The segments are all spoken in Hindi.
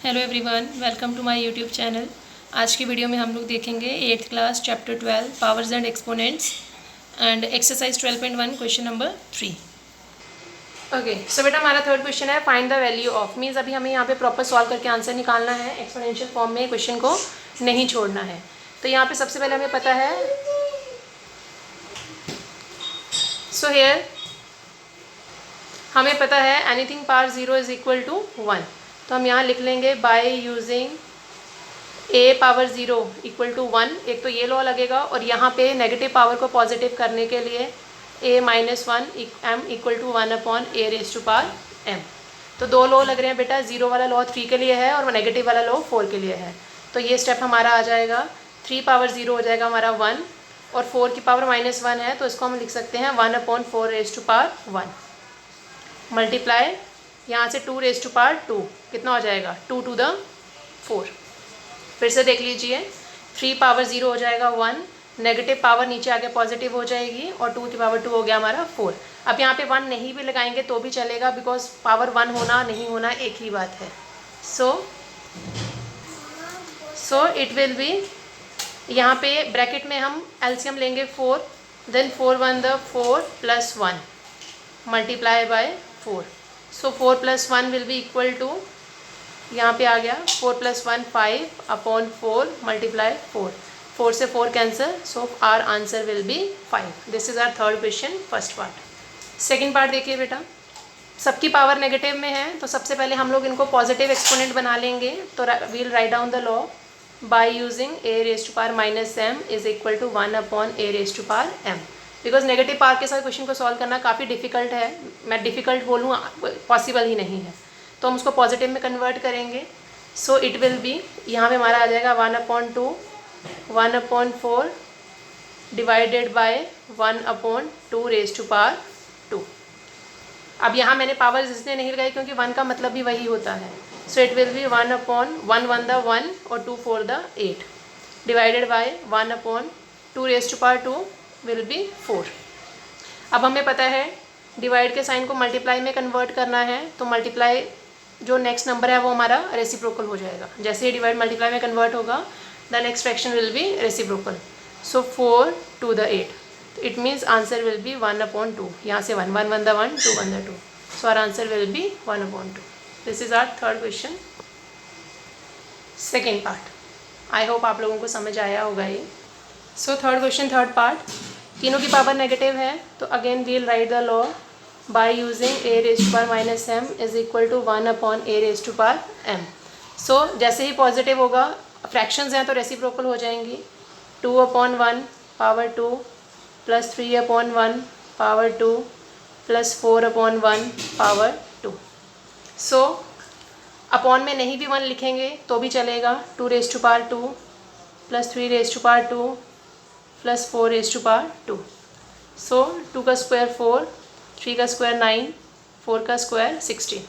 Hello everyone, welcome to my YouTube channel. आज की वीडियो में हम लोग देखेंगे 8th class chapter 12 powers and exponents and exercise 12.1 question number 3। Okay, so बेटा हमारा थर्ड क्वेश्चन है find the value of. Means अभी हमें यहाँ पे प्रॉपर सॉल्व करके आंसर निकालना है, एक्सपोनेंशियल फॉर्म में क्वेश्चन को नहीं छोड़ना है। तो यहाँ पे सबसे पहले हमें पता है, सो हियर हमें पता है anything power 0 is equal to 1। तो हम यहाँ लिख लेंगे by using a power 0 equal to 1। एक तो ये लॉ लगेगा और यहाँ पे नेगेटिव पावर को पॉजिटिव करने के लिए a minus 1 m equal to 1 upon a raise to power m। तो दो लॉ लग रहे हैं बेटा, 0 वाला लॉ 3 के लिए है और नेगेटिव वाला लॉ 4 के लिए है। तो ये स्टेप हमारा आ जाएगा, 3 पावर 0 हो जाएगा हमारा 1 और 4 की पावर माइनस 1 है, तो इसको हम लिख सकते हैं 1 upon 4 raise to power 1 multiply यहाँ से 2 रेज टू पावर 2, कितना हो जाएगा 2 टू द 4। फिर से देख लीजिए, 3 पावर 0 हो जाएगा 1, नेगेटिव पावर नीचे आके पॉजिटिव हो जाएगी और 2 की पावर 2 हो गया हमारा 4। अब यहाँ पे 1 नहीं भी लगाएंगे तो भी चलेगा, बिकॉज पावर 1 होना नहीं होना एक ही बात है। सो इट विल बी, यहाँ पे ब्रैकेट में हम एलसीएम लेंगे 4, then 4 1 the 4 plus 1 multiply by 4। So 4 plus 1 will be equal to, यहाँ पे आ गया 4 प्लस 1 5 अपॉन 4 मल्टीप्लाई 4, 4 से 4 cancel, so our answer will be 5। This is our third question, first part. Second part देखिए बेटा, सबकी पावर नेगेटिव में है तो सबसे पहले हम लोग इनको पॉजिटिव एक्सपोनेंट बना लेंगे। तो we'll write down the law by using a raise to power minus m is equal to 1 upon a raise to power m। Because negative power के साथ क्वेश्चन को सॉल्व करना काफ़ी डिफिकल्ट है, मैं डिफिकल्ट बोलूँ पॉसिबल ही नहीं है, तो हम उसको पॉजिटिव में कन्वर्ट करेंगे। सो इट विल बी, यहाँ पे हमारा आ जाएगा 1 upon 2 1 upon 4 divided by 1 upon 2 raise to power 2। अब यहाँ मैंने पावर इसलिए नहीं लगाई क्योंकि 1 का मतलब भी वही होता है। So it will be 1 upon 1 1 the 1 और 2 4 the 8 divided by 1 upon 2 raise to power 2 will be 4। अब हमें पता है डिवाइड के साइन को मल्टीप्लाई में कन्वर्ट करना है, तो मल्टीप्लाई जो नेक्स्ट नंबर है वो हमारा रेसिप्रोकल हो जाएगा। जैसे ही डिवाइड मल्टीप्लाई में कन्वर्ट होगा, the next fraction will be reciprocal. So 4 to the 8, तो it means answer will be 1 upon 2। यहाँ से 1 1 1 the 1 2 1 the 2, so our answer will be 1 upon 2। This is our third question, second part. I hope आप लोगों को समझ आया होगा ये। So third question, third part, तीनों की पावर नेगेटिव है तो again we'll write the law by using a raise to power minus m is equal to 1 upon a raise to power m। So जैसे ही पॉजिटिव होगा, फ्रैक्शंस हैं तो रेसिप्रोकल हो जाएंगी। 2 upon 1 power 2 plus 3 upon 1 power 2 plus 4 upon 1 power 2। So upon में नहीं भी 1 लिखेंगे तो भी चलेगा। 2 raise to power 2 plus 3 raise to power 2 plus 4 raise to power 2। So 2 का स्क्वायर 4, 3 का स्क्वायर 9, 4 का square 16।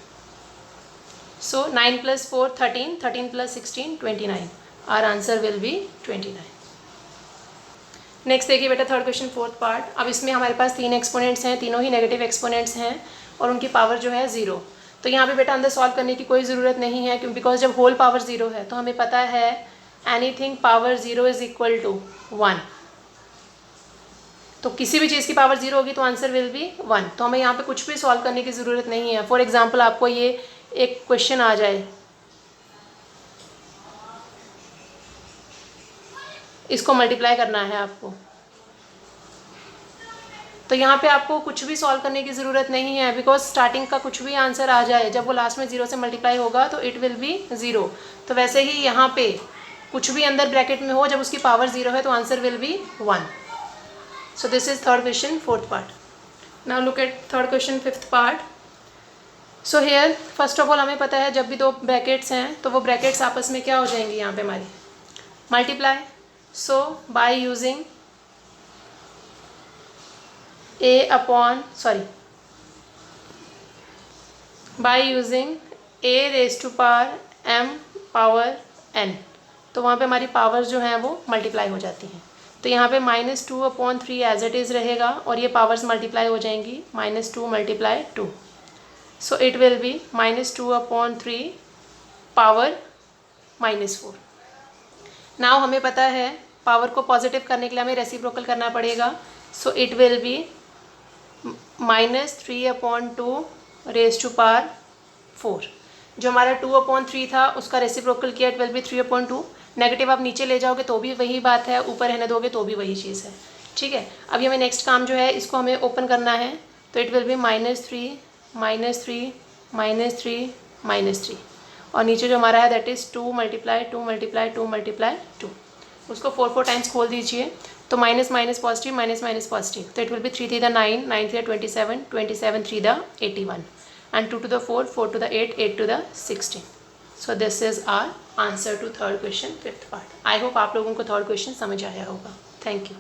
So 9 plus 4 13, 13 plus 16 29। Our answer will be 29। Next देखिए बेटा, थर्ड क्वेश्चन, फोर्थ पार्ट। अब इसमें हमारे पास 3 एक्सपोनेंट्स हैं, तीनों ही नेगेटिव एक्सपोनेंट्स हैं और उनकी पावर जो है 0। तो यहाँ पे बेटा अंदर सॉल्व करने की कोई ज़रूरत नहीं है, क्योंकि बिकॉज जब होल पावर 0 है तो हमें पता है anything power 0 is equal to 1। तो किसी भी चीज़ की पावर 0 होगी तो आंसर विल बी 1। तो हमें यहाँ पे कुछ भी सॉल्व करने की ज़रूरत नहीं है। फॉर एग्जांपल आपको ये एक क्वेश्चन आ जाए, इसको मल्टीप्लाई करना है आपको, तो यहाँ पे आपको कुछ भी सॉल्व करने की ज़रूरत नहीं है, बिकॉज स्टार्टिंग का कुछ भी आंसर आ जाए, जब वो लास्ट में 0 से मल्टीप्लाई होगा तो इट विल बी 0। तो वैसे ही यहाँ पे कुछ भी अंदर ब्रैकेट में हो, जब उसकी पावर 0 है तो answer will be 1। So this is third question, fourth part. Now look at third question, fifth part. So here first of all हमें पता है जब भी दो ब्रैकेट्स हैं तो वो ब्रैकेट्स आपस में क्या हो जाएंगी, यहाँ पे हमारी multiply. So by using by using a raise to power m power n, तो वहाँ पे हमारी पावर जो है वो मल्टीप्लाई हो जाती हैं। तो यहाँ पे -2 अपॉन 3 एज इट इज़ रहेगा और ये पावर्स मल्टीप्लाई हो जाएंगी, -2 multiply 2। So it will B -2 upon 3 power -4। Now हमें पता है पावर को पॉजिटिव करने के लिए हमें रेसिप्रोकल करना पड़ेगा, so it will be -3/2 raise to power 4। जो हमारा 2/3 था उसका रेसिप्रोकल किया, इट विल बी 3/2। नेगेटिव आप नीचे ले जाओगे तो भी वही बात है, ऊपर रहने दोगे तो भी वही चीज़ है, ठीक है। अभी हमें नेक्स्ट काम जो है इसको हमें ओपन करना है, तो इट विल बी -3 -3 -3 -3, और नीचे जो हमारा है दैट इज़ 2 × 2 × 2 × 2। उसको 4 टाइम्स खोल दीजिए, तो minus minus positive minus minus positive, तो it will B 3 3 9 9 3 27 27 3 81 and 2 to the 4 4 to the 8 8 to the 16। So this is our answer to third question, fifth part। I hope आप लोगों को थर्ड क्वेश्चन समझ आया होगा। Thank you.